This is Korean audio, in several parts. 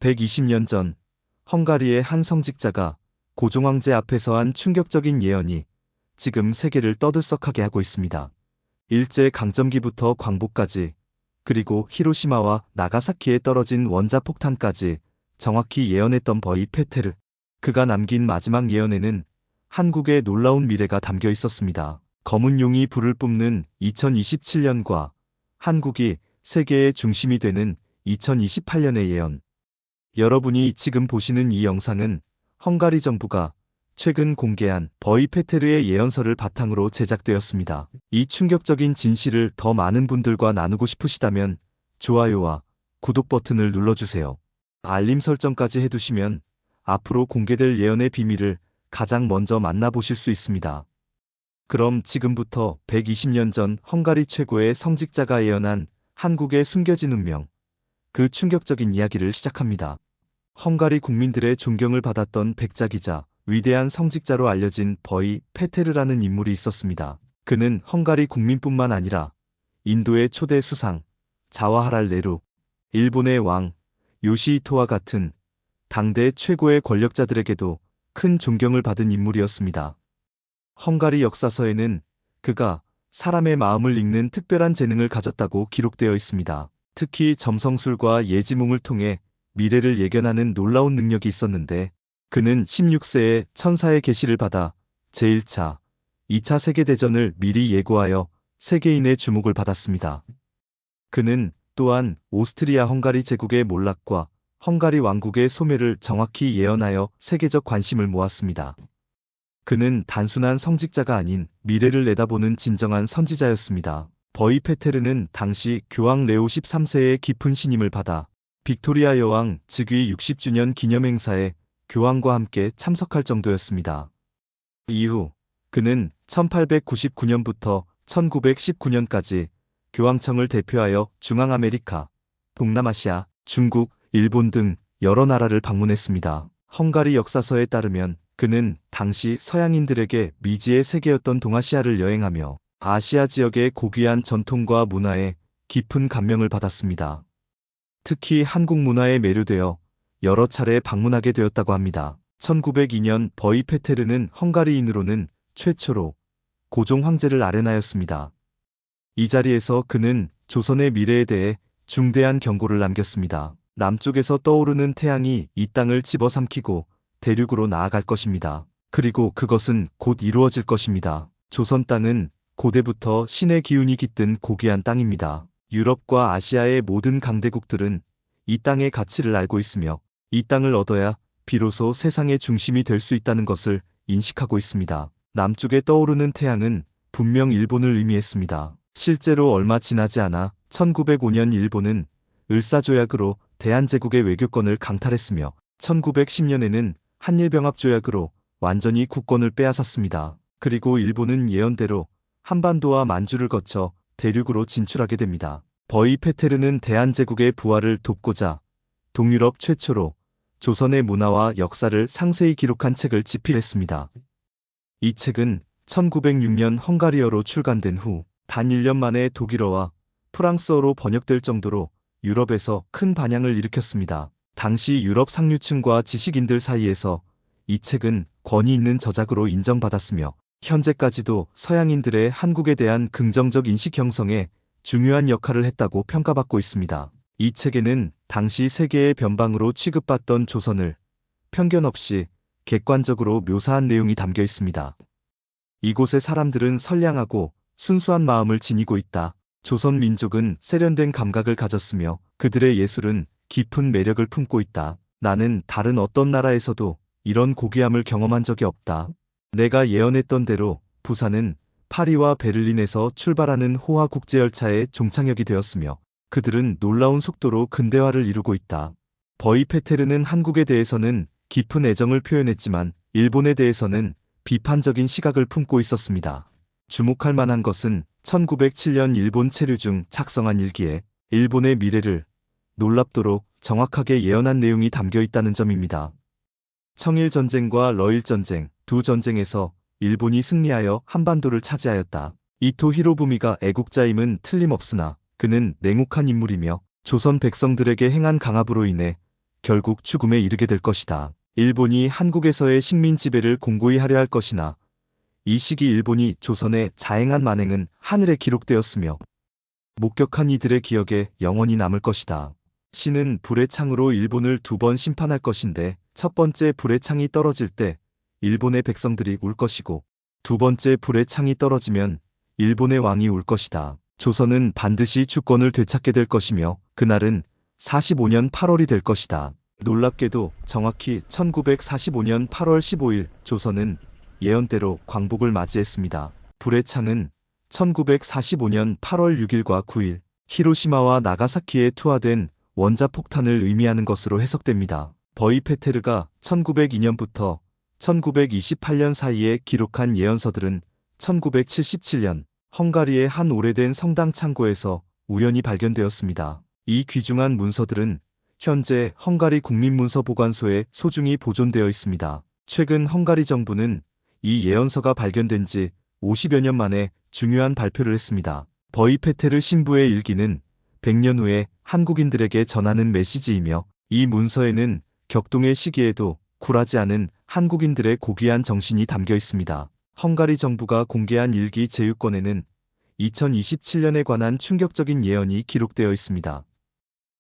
120년 전 헝가리의 한 성직자가 고종황제 앞에서 한 충격적인 예언이 지금 세계를 떠들썩하게 하고 있습니다. 일제 강점기부터 광복까지, 그리고 히로시마와 나가사키에 떨어진 원자폭탄까지 정확히 예언했던 버이 페테르. 그가 남긴 마지막 예언에는 한국의 놀라운 미래가 담겨 있었습니다. 검은 용이 불을 뿜는 2027년과 한국이 세계의 중심이 되는 2028년의 예언. 여러분이 지금 보시는 이 영상은 헝가리 정부가 최근 공개한 버이 페테르의 예언서를 바탕으로 제작되었습니다. 이 충격적인 진실을 더 많은 분들과 나누고 싶으시다면 좋아요와 구독 버튼을 눌러주세요. 알림 설정까지 해두시면 앞으로 공개될 예언의 비밀을 가장 먼저 만나보실 수 있습니다. 그럼 지금부터 120년 전 헝가리 최고의 성직자가 예언한 한국의 숨겨진 운명, 그 충격적인 이야기를 시작합니다. 헝가리 국민들의 존경을 받았던 백작이자 위대한 성직자로 알려진 버이 페테르라는 인물이 있었습니다. 그는 헝가리 국민뿐만 아니라 인도의 초대 수상, 자와하랄 네루, 일본의 왕, 요시히토와 같은 당대 최고의 권력자들에게도 큰 존경을 받은 인물이었습니다. 헝가리 역사서에는 그가 사람의 마음을 읽는 특별한 재능을 가졌다고 기록되어 있습니다. 특히 점성술과 예지몽을 통해 미래를 예견하는 놀라운 능력이 있었는데, 그는 16세에 천사의 계시를 받아 제1차, 2차 세계대전을 미리 예고하여 세계인의 주목을 받았습니다. 그는 또한 오스트리아 헝가리 제국의 몰락과 헝가리 왕국의 소멸을 정확히 예언하여 세계적 관심을 모았습니다. 그는 단순한 성직자가 아닌 미래를 내다보는 진정한 선지자였습니다. 버이 페테르는 당시 교황 레오 13세의 깊은 신임을 받아 빅토리아 여왕 즉위 60주년 기념행사에 교황과 함께 참석할 정도였습니다. 이후 그는 1899년부터 1919년까지 교황청을 대표하여 중앙아메리카, 동남아시아, 중국, 일본 등 여러 나라를 방문했습니다. 헝가리 역사서에 따르면 그는 당시 서양인들에게 미지의 세계였던 동아시아를 여행하며 아시아 지역의 고귀한 전통과 문화에 깊은 감명을 받았습니다. 특히 한국 문화에 매료되어 여러 차례 방문하게 되었다고 합니다. 1902년 버이 페테르는 헝가리인으로는 최초로 고종 황제를 아련하였습니다. 이 자리에서 그는 조선의 미래에 대해 중대한 경고를 남겼습니다. 남쪽에서 떠오르는 태양이 이 땅을 집어삼키고 대륙으로 나아갈 것입니다. 그리고 그것은 곧 이루어질 것입니다. 조선 땅은 고대부터 신의 기운이 깃든 고귀한 땅입니다. 유럽과 아시아의 모든 강대국들은 이 땅의 가치를 알고 있으며 이 땅을 얻어야 비로소 세상의 중심이 될 수 있다는 것을 인식하고 있습니다. 남쪽에 떠오르는 태양은 분명 일본을 의미했습니다. 실제로 얼마 지나지 않아 1905년 일본은 을사조약으로 대한제국의 외교권을 강탈했으며 1910년에는 한일병합조약으로 완전히 국권을 빼앗았습니다. 그리고 일본은 예언대로 한반도와 만주를 거쳐 대륙으로 진출하게 됩니다. 버이 페테르는 대한제국의 부활을 돕고자 동유럽 최초로 조선의 문화와 역사를 상세히 기록한 책을 집필했습니다. 이 책은 1906년 헝가리어로 출간된 후 단 1년 만에 독일어와 프랑스어로 번역될 정도로 유럽에서 큰 반향을 일으켰습니다. 당시 유럽 상류층과 지식인들 사이에서 이 책은 권위 있는 저작으로 인정받았으며 현재까지도 서양인들의 한국에 대한 긍정적 인식 형성에 중요한 역할을 했다고 평가받고 있습니다. 이 책에는 당시 세계의 변방으로 취급받던 조선을 편견 없이 객관적으로 묘사한 내용이 담겨 있습니다. 이곳의 사람들은 선량하고 순수한 마음을 지니고 있다. 조선 민족은 세련된 감각을 가졌으며 그들의 예술은 깊은 매력을 품고 있다. 나는 다른 어떤 나라에서도 이런 고귀함을 경험한 적이 없다. 내가 예언했던 대로 부산은 파리와 베를린에서 출발하는 호화 국제열차의 종착역이 되었으며 그들은 놀라운 속도로 근대화를 이루고 있다. 버이 페테르는 한국에 대해서는 깊은 애정을 표현했지만 일본에 대해서는 비판적인 시각을 품고 있었습니다. 주목할 만한 것은 1907년 일본 체류 중 작성한 일기에 일본의 미래를 놀랍도록 정확하게 예언한 내용이 담겨 있다는 점입니다. 청일전쟁과 러일전쟁 두 전쟁에서 일본이 승리하여 한반도를 차지하였다. 이토 히로부미가 애국자임은 틀림없으나 그는 냉혹한 인물이며 조선 백성들에게 행한 강압으로 인해 결국 죽음에 이르게 될 것이다. 일본이 한국에서의 식민 지배를 공고히 하려 할 것이나 이 시기 일본이 조선에 자행한 만행은 하늘에 기록되었으며 목격한 이들의 기억에 영원히 남을 것이다. 신은 불의 창으로 일본을 2번 심판할 것인데 첫 번째 불의 창이 떨어질 때 일본의 백성들이 울 것이고 2번째 불의 창이 떨어지면 일본의 왕이 울 것이다. 조선은 반드시 주권을 되찾게 될 것이며 그날은 45년 8월이 될 것이다. 놀랍게도 정확히 1945년 8월 15일 조선은 예언대로 광복을 맞이했습니다. 불의 창은 1945년 8월 6일과 9일 히로시마와 나가사키에 투하된 원자폭탄을 의미하는 것으로 해석됩니다. 버이페테르가 1902년부터 1928년 사이에 기록한 예언서들은 1977년 헝가리의 한 오래된 성당 창고에서 우연히 발견되었습니다. 이 귀중한 문서들은 현재 헝가리 국립문서보관소에 소중히 보존되어 있습니다. 최근 헝가리 정부는 이 예언서가 발견된 지 50여 년 만에 중요한 발표를 했습니다. 버이페테르 신부의 일기는 100년 후에 한국인들에게 전하는 메시지이며 이 문서에는 격동의 시기에도 굴하지 않은 한국인들의 고귀한 정신이 담겨 있습니다. 헝가리 정부가 공개한 일기 제휴권에는 2027년에 관한 충격적인 예언이 기록되어 있습니다.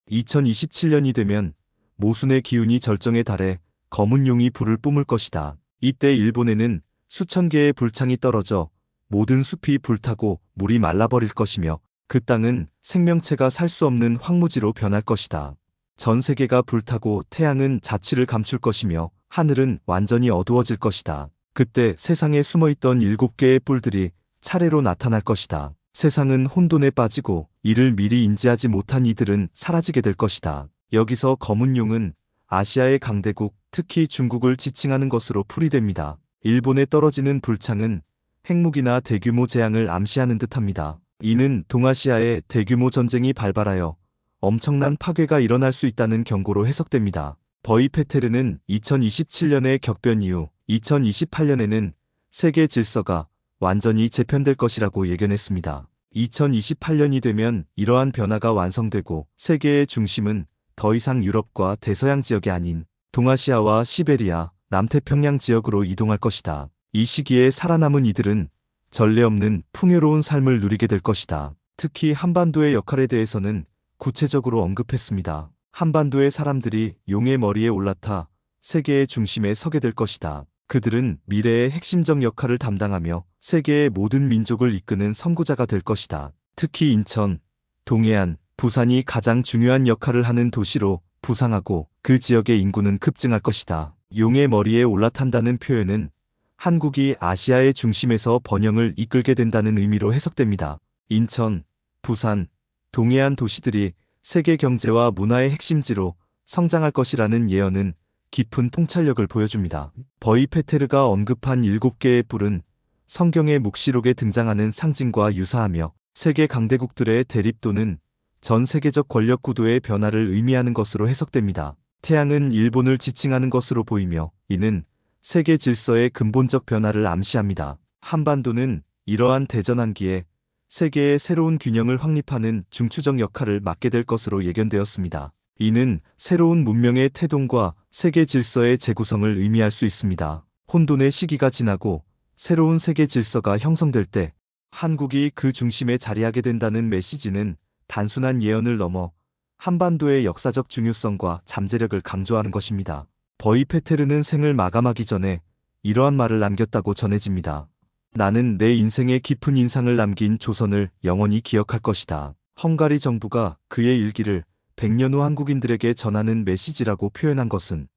2027년이 되면 모순의 기운이 절정에 달해 검은 용이 불을 뿜을 것이다. 이때 일본에는 수천 개의 불창이 떨어져 모든 숲이 불타고 물이 말라버릴 것이며 그 땅은 생명체가 살 수 없는 황무지로 변할 것이다. 전 세계가 불타고 태양은 자취를 감출 것이며 하늘은 완전히 어두워질 것이다. 그때 세상에 숨어있던 7개의 뿔들이 차례로 나타날 것이다. 세상은 혼돈에 빠지고 이를 미리 인지하지 못한 이들은 사라지게 될 것이다. 여기서 검은 용은 아시아의 강대국, 특히 중국을 지칭하는 것으로 풀이됩니다. 일본에 떨어지는 불창은 핵무기나 대규모 재앙을 암시하는 듯합니다. 이는 동아시아에 대규모 전쟁이 발발하여 엄청난 파괴가 일어날 수 있다는 경고로 해석됩니다. 버이페테르는 2027년의 격변 이후 2028년에는 세계 질서가 완전히 재편될 것이라고 예견했습니다. 2028년이 되면 이러한 변화가 완성되고 세계의 중심은 더 이상 유럽과 대서양 지역이 아닌 동아시아와 시베리아, 남태평양 지역으로 이동할 것이다. 이 시기에 살아남은 이들은 전례 없는 풍요로운 삶을 누리게 될 것이다. 특히 한반도의 역할에 대해서는 구체적으로 언급했습니다. 한반도의 사람들이 용의 머리에 올라타 세계의 중심에 서게 될 것이다. 그들은 미래의 핵심적 역할을 담당하며 세계의 모든 민족을 이끄는 선구자가 될 것이다. 특히 인천, 동해안, 부산이 가장 중요한 역할을 하는 도시로 부상하고 그 지역의 인구는 급증할 것이다. 용의 머리에 올라탄다는 표현은 한국이 아시아의 중심에서 번영을 이끌게 된다는 의미로 해석됩니다. 인천, 부산, 동해안 도시들이 세계 경제와 문화의 핵심지로 성장할 것이라는 예언은 깊은 통찰력을 보여줍니다. 버이페테르가 언급한 7개의 뿔은 성경의 묵시록에 등장하는 상징과 유사하며 세계 강대국들의 대립 또는 전 세계적 권력 구도의 변화를 의미하는 것으로 해석됩니다. 태양은 일본을 지칭하는 것으로 보이며 이는 세계 질서의 근본적 변화를 암시합니다. 한반도는 이러한 대전환기에 세계의 새로운 균형을 확립하는 중추적 역할을 맡게 될 것으로 예견되었습니다. 이는 새로운 문명의 태동과 세계 질서의 재구성을 의미할 수 있습니다. 혼돈의 시기가 지나고 새로운 세계 질서가 형성될 때 한국이 그 중심에 자리하게 된다는 메시지는 단순한 예언을 넘어 한반도의 역사적 중요성과 잠재력을 강조하는 것입니다. 버이페테르는 생을 마감하기 전에 이러한 말을 남겼다고 전해집니다. 나는 내 인생에 깊은 인상을 남긴 조선을 영원히 기억할 것이다. 헝가리 정부가 그의 일기를 100년 후 한국인들에게 전하는 메시지라고 표현한 것은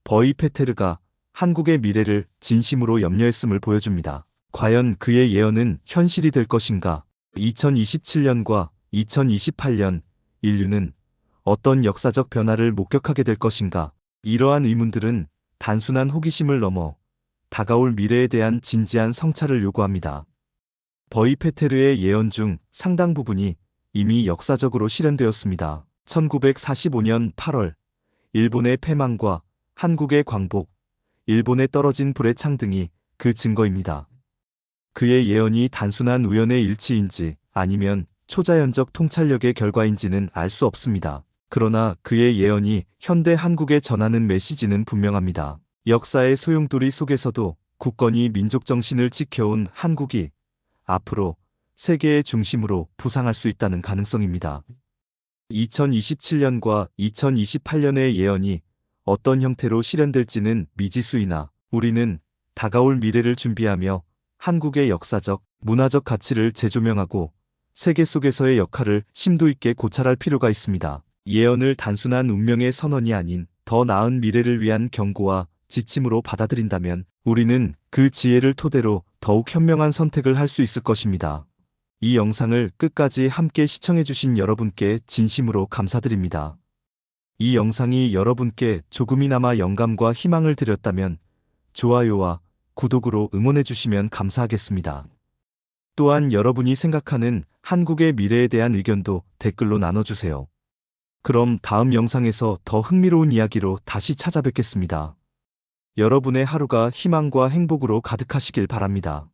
버이페테르가 한국의 미래를 진심으로 염려했음을 보여줍니다. 과연 그의 예언은 현실이 될 것인가? 2027년과 2028년 인류는 어떤 역사적 변화를 목격하게 될 것인가? 이러한 의문들은 단순한 호기심을 넘어 다가올 미래에 대한 진지한 성찰을 요구합니다. 버이페테르의 예언 중 상당 부분이 이미 역사적으로 실현되었습니다. 1945년 8월 일본의 패망과 한국의 광복, 일본에 떨어진 불의 창 등이 그 증거입니다. 그의 예언이 단순한 우연의 일치인지 아니면 초자연적 통찰력의 결과인지는 알 수 없습니다. 그러나 그의 예언이 현대 한국에 전하는 메시지는 분명합니다. 역사의 소용돌이 속에서도 굳건히 민족 정신을 지켜온 한국이 앞으로 세계의 중심으로 부상할 수 있다는 가능성입니다. 2027년과 2028년의 예언이 어떤 형태로 실현될지는 미지수이나 우리는 다가올 미래를 준비하며 한국의 역사적, 문화적 가치를 재조명하고 세계 속에서의 역할을 심도 있게 고찰할 필요가 있습니다. 예언을 단순한 운명의 선언이 아닌 더 나은 미래를 위한 경고와 지침으로 받아들인다면 우리는 그 지혜를 토대로 더욱 현명한 선택을 할 수 있을 것입니다. 이 영상을 끝까지 함께 시청해주신 여러분께 진심으로 감사드립니다. 이 영상이 여러분께 조금이나마 영감과 희망을 드렸다면 좋아요와 구독으로 응원해주시면 감사하겠습니다. 또한 여러분이 생각하는 한국의 미래에 대한 의견도 댓글로 나눠주세요. 그럼 다음 영상에서 더 흥미로운 이야기로 다시 찾아뵙겠습니다. 여러분의 하루가 희망과 행복으로 가득하시길 바랍니다.